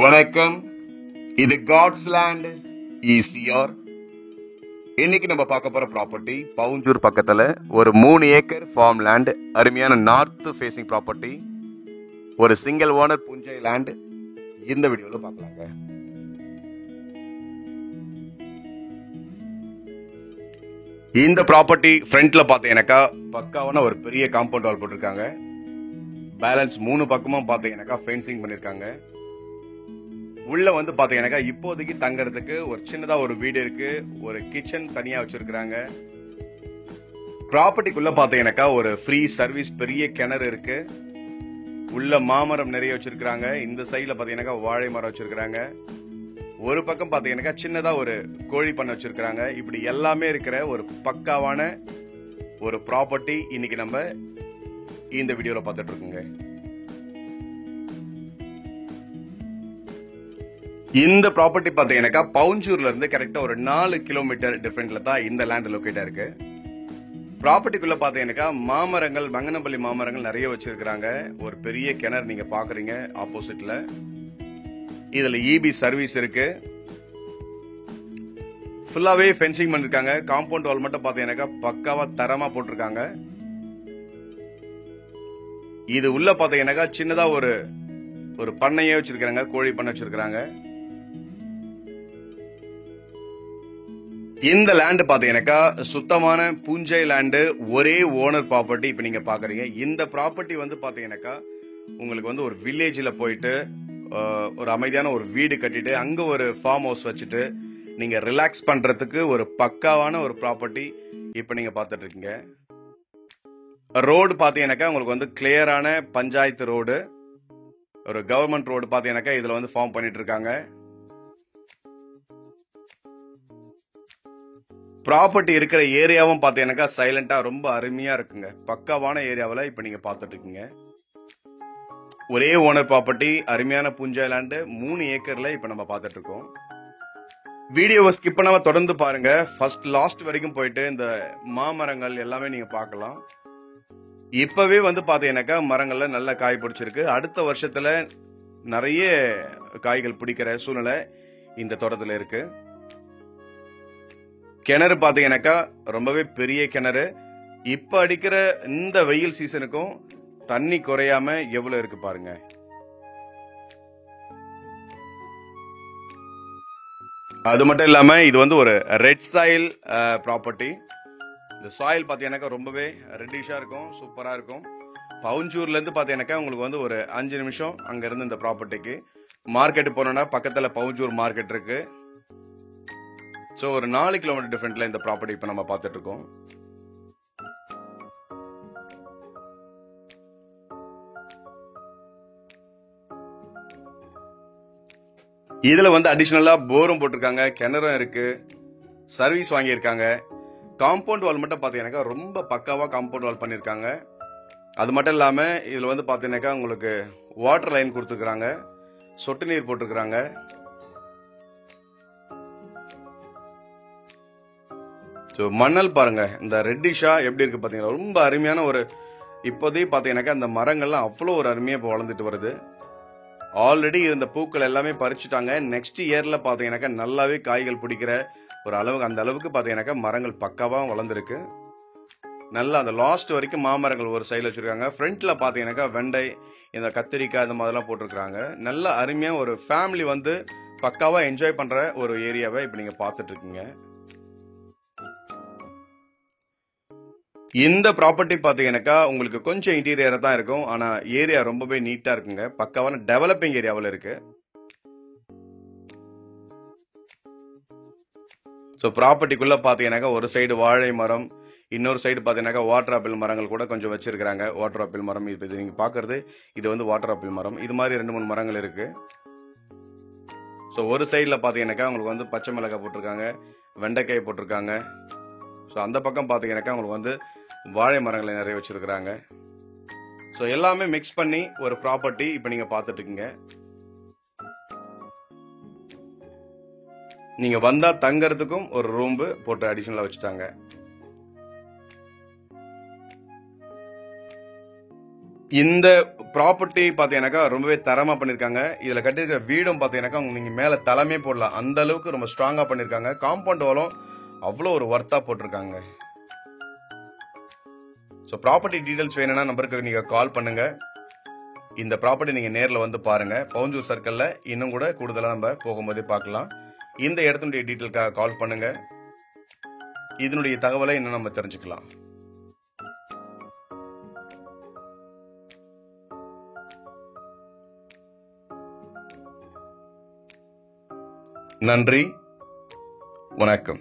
வணக்கம். இது God's land ECR. இன்னைக்கு நம்ம பார்க்க போற ப்ராப்பர்ட்டி பவுஞ்சூர் பக்கத்துல ஒரு 3 ஏக்கர் ஃபார்ம் லேண்ட், அருமையான நார்த் ஃபேசிங் ப்ராப்பர்ட்டி, ஒரு சிங்கிள் ஓனர் புஞ்சை லேண்ட். இந்த வீடியோல பார்க்கலாங்க. இந்த ப்ராப்பர்ட்டி ஃப்ரண்ட்ல பார்த்தீங்கன்னாக்கா பக்காவான ஒரு பெரிய காம்பவுண்ட் வால் போட்டிருக்காங்க. பேலன்ஸ் 3 பக்கமும் பார்த்தீங்கன்னாக்கா ஃபென்சிங் பண்ணிருக்காங்க. உள்ள வந்து பாத்தீங்கன்னாக்கா இப்போதைக்கு தங்கறதுக்கு ஒரு சின்னதா ஒரு வீடு இருக்கு, ஒரு கிச்சன் தனியா வச்சிருக்காங்க. ப்ராப்பர்ட்டிக்குள்ள பாத்தீங்கன்னாக்கா ஒரு ஃப்ரீ சர்வீஸ் பெரிய கிணறு இருக்கு. உள்ள மாமரம் நிறைய வச்சிருக்காங்க. இந்த சைடுல பாத்தீங்கன்னாக்கா வாழை மரம் வச்சிருக்காங்க. ஒரு பக்கம் பாத்தீங்கன்னாக்கா சின்னதா ஒரு கோழி பண்ணை வச்சிருக்காங்க. இப்படி எல்லாமே இருக்கிற ஒரு பக்காவான ஒரு ப்ராப்பர்ட்டி இன்னைக்கு நம்ம இந்த வீடியோல பார்த்துட்டு இருக்கோங்க. இந்த ப்ராப்பர்ட்டி பாத்தீங்கன்னாக்கா பவுஞ்சூர்ல இருந்து கரெக்டா ஒரு 4 கிலோமீட்டர் டிஃபரெண்ட்ல தான் இந்த லேண்ட் லொகேட் இருக்கு. ப்ராப்பர்ட்டிக்குள்ள பாத்தீங்கன்னாக்கா மாமரங்கள், மங்கனப்பள்ளி மாமரங்கள் நிறைய வச்சிருக்காங்க. ஒரு பெரிய கிணறு நீங்க பாக்குறீங்க ஆப்போசிட்ல. இதுல இபி சர்வீஸ் இருக்கு. ஃபுல்லாவே ஃபென்சிங் பண்ணிருக்காங்க. காம்பவுண்ட் வால் மட்டும் பாத்தீங்கன்னாக்கா பக்காவா தரமா போட்டிருக்காங்க. இது உள்ள பாத்தீங்கன்னாக்கா சின்னதா ஒரு பண்ணையே வச்சிருக்காங்க, கோழி பண்ணை வச்சிருக்காங்க. இந்த லேண்ட் பாத்தீங்கன்னாக்கா சுத்தமான பூஞ்சை லேண்டு, ஒரே ஓனர் ப்ராப்பர்ட்டி இப்ப நீங்க பாக்குறீங்க. இந்த ப்ராப்பர்ட்டி வந்து பாத்தீங்கன்னாக்கா உங்களுக்கு வந்து ஒரு வில்லேஜ்ல போயிட்டு ஒரு அமைதியான ஒரு வீடு கட்டிட்டு அங்க ஒரு ஃபார்ம் ஹவுஸ் வச்சுட்டு நீங்க ரிலாக்ஸ் பண்றதுக்கு ஒரு பக்காவான ஒரு ப்ராப்பர்ட்டி இப்ப நீங்க பாத்துட்டு இருக்கீங்க. ரோடு பாத்தீங்கன்னாக்கா உங்களுக்கு வந்து கிளியரான பஞ்சாயத்து ரோடு, ஒரு கவர்மெண்ட் ரோடு பாத்தீங்கன்னாக்கா இதுல வந்து ஃபார்ம் பண்ணிட்டு இருக்காங்க. ப்ராப்பர்ட்டி இருக்கிற ஏரியாவும் பாத்தீங்கன்னாக்கா சைலண்டா ரொம்ப அருமையா இருக்குங்க. பக்காவான ஏரியாவில் இப்ப நீங்க பாத்துட்டு இருக்கீங்க. ஒரே ஓனர் ப்ராப்பர்ட்டி, அருமையான புஞ்சை லேண்ட், 3 ஏக்கர்ல இப்ப நம்ம பாத்துட்டு இருக்கோம். வீடியோவை ஸ்கிப் பண்ணாம தொடர்ந்து பாருங்க. ஃபர்ஸ்ட் லாஸ்ட் வரைக்கும் போயிட்டு இந்த மாமரங்கள் எல்லாமே நீங்க பார்க்கலாம். இப்பவே வந்து பாத்தீங்கன்னாக்கா மரங்கள்ல நல்ல காய் பிடிச்சிருக்கு. அடுத்த வருஷத்துல நிறைய காய்கள் பிடிக்கிற சூழ்நிலை இந்த தோட்டத்துல இருக்கு. கிணறு பாத்தீங்கன்னாக்கா ரொம்பவே பெரிய கிணறு. இப்ப அடிக்கிற இந்த வெயில் சீசனுக்கும் தண்ணி குறையாம எவ்வளவு இருக்கு பாருங்க. அது மட்டும் இல்லாம இது வந்து ஒரு ரெட் சாயில் ப்ராப்பர்ட்டி. இந்த சாயில் பாத்தீங்கன்னாக்கா ரொம்பவே ரெட்டிஷா இருக்கும், சூப்பரா இருக்கும். பவுஞ்சூர்ல இருந்து பாத்தீங்கன்னாக்கா உங்களுக்கு வந்து ஒரு 5 நிமிஷம் அங்க இருந்து இந்த ப்ராப்பர்ட்டிக்கு. மார்க்கெட் போனோம்னா பக்கத்துல பவுஞ்சூர் மார்க்கெட் இருக்கு. சோ ஒரு 4 கிலோமீட்டர் டிஃபரெண்ட்ல இந்த ப்ராப்பர்ட்டி இப்ப நம்ம பார்த்துட்டு இருக்கோம். இதுல வந்து அடிஷனலா போரும் போட்டிருக்காங்க, கிணறும் இருக்கு, சர்வீஸ் வாங்கியிருக்காங்க. காம்பவுண்ட் வால் மட்டும் பாத்தீங்கன்னாக்கா ரொம்ப பக்காவா காம்பவுண்ட் வால் பண்ணிருக்காங்க. அது மட்டும் இல்லாம இதுல வந்து பாத்தீங்கன்னாக்கா உங்களுக்கு வாட்டர் லைன் கொடுத்துருக்காங்க, சொட்டு நீர் போட்டிருக்காங்க. மணல் பாருங்க, இந்த ரெட்டிஷா எப்படி இருக்கு பாத்தீங்களா, ரொம்ப அருமையான ஒரு. இப்போதைக்கு பாத்தீங்கன்னாக்கா அந்த மரங்கள்லாம் அவ்வளவு ஒரு அருமையா இப்போ வளர்ந்துட்டு வருது. ஆல்ரெடி இருந்த பூக்கள் எல்லாமே பறிச்சுட்டாங்க. நெக்ஸ்ட் இயர்ல பாத்தீங்கன்னாக்கா நல்லாவே காய்கள் பிடிக்கிற ஒரு அளவுக்கு, அந்த அளவுக்கு பாத்தீங்கன்னாக்கா மரங்கள் பக்காவா வளர்ந்துருக்கு. நல்லா அந்த லாஸ்ட் வரைக்கும் மாமரங்கள் ஒரு சைடுல வச்சிருக்காங்க. ஃப்ரண்ட்ல பாத்தீங்கன்னாக்கா வெண்டை, இந்த கத்திரிக்காய், இந்த மாதிரிலாம் போட்டிருக்காங்க. நல்ல அருமையா ஒரு ஃபேமிலி வந்து பக்காவா என்ஜாய் பண்ற ஒரு ஏரியாவை இப்ப நீங்க பாத்துட்டு இருக்கீங்க. இந்த ப்ராப்பர்ட்டி பாத்தீங்கன்னாக்கா உங்களுக்கு கொஞ்சம் இன்டீரியரா தான் இருக்கும், ஆனா ஏரியா ரொம்பவே நீட்டா இருக்குங்க. பக்காவான டெவலப்பிங் ஏரியாவில் இருக்கு. ஸோ ப்ராப்பர்ட்டிக்குள்ள பாத்தீங்கன்னாக்கா ஒரு சைடு வாழை மரம், இன்னொரு சைடு பாத்தீங்கன்னாக்கா வாட்டர் ஆப்பிள் மரங்கள் கூட கொஞ்சம் வச்சிருக்காங்க. வாட்டர் ஆப்பிள் மரம் இது நீங்க பாக்குறது, இது வந்து வாட்டர் ஆப்பிள் மரம். இது மாதிரி 2-3 மரங்கள் இருக்கு. ஸோ ஒரு சைடுல பாத்தீங்கன்னாக்கா உங்களுக்கு வந்து பச்சை மிளகாய் போட்டிருக்காங்க, வெண்டைக்காய் போட்டிருக்காங்க. ஸோ அந்த பக்கம் பாத்தீங்கன்னாக்கா உங்களுக்கு வந்து வாழை மரங்களை நிறைய வச்சிருக்காங்க. ஸோ எல்லாமே மிக்ஸ் பண்ணி ஒரு ப்ராப்பர்ட்டி இப்ப நீங்க பாத்துட்டு இருக்கீங்க. நீங்க வந்தா தங்கறதுக்கும் ஒரு ரூம் போட்டு அடிஷனலா வச்சுட்டாங்க. இந்த ப்ராப்பர்ட்டி பாத்தீங்கன்னாக்கா ரொம்பவே தரமா பண்ணிருக்காங்க. இதுல கட்டிருக்கிற வீடும் பாத்தீங்கன்னாக்கா நீங்க மேல தலைமே போடலாம், அந்த அளவுக்கு ரொம்ப ஸ்ட்ராங்கா பண்ணிருக்காங்க. காம்பவுண்ட் வாலும் அவ்வளவு ஒரு ஒர்த்தா போட்டிருக்காங்க. ஸோ ப்ராப்பர்ட்டி டீடைல்ஸ் வேணும்னா நம்பருக்கு நீங்க கால் பண்ணுங்க. இந்த ப்ராப்பர்ட்டி நீங்க நேர்ல வந்து பாருங்க. பவுஞ்சூர் சர்க்கிள்ல இன்னும் கூட கூடுதலா நம்ம போகும்போதே பார்க்கலாம். இந்த இடத்தினுடைய டீடைல்காக கால் பண்ணுங்க. இதனுடைய தகவலை இன்னும் நம்ம தெரிஞ்சுக்கலாம். நன்றி, வணக்கம்.